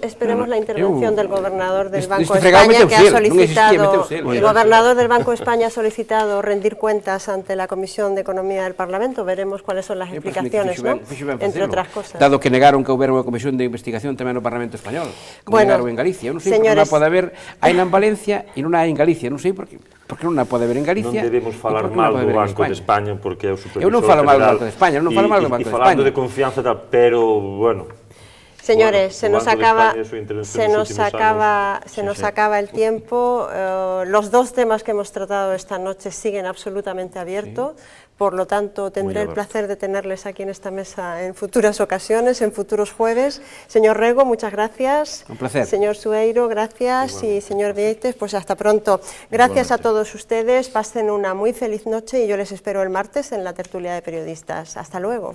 la intervención del gobernador del Banco de España, que ha solicitado, el gobernador del Banco de España ha solicitado rendir cuentas ante la Comisión de Economía del Parlamento. Veremos cuáles son las explicaciones, ¿no? Entre otras cosas. Dado que negaron que houbera unha comisión de investigación tamén no Parlamento Español, como negaron en Galicia. Eu non sei por que non pode haber, hai en Valencia e non hai en Galicia, non sei por que non a pode haber en Galicia. Non debemos falar mal do Banco de España, porque é o supervisor. Eu non falo mal do Banco de España, non falo mal do Banco de España. E falando de confianza, pero, bueno... Señores, se nos acaba el tiempo. Los dos temas que hemos tratado esta noche siguen absolutamente abiertos. Por lo tanto, tendré el placer de tenerles aquí en esta mesa en futuras ocasiones, en futuros jueves. Señor Rego, muchas gracias. Un placer. Señor Sueiro, gracias. Y señor Vieites, pues hasta pronto. Gracias a todos ustedes. Pasen una muy feliz noche y yo les espero el martes en la tertulia de periodistas. Hasta luego.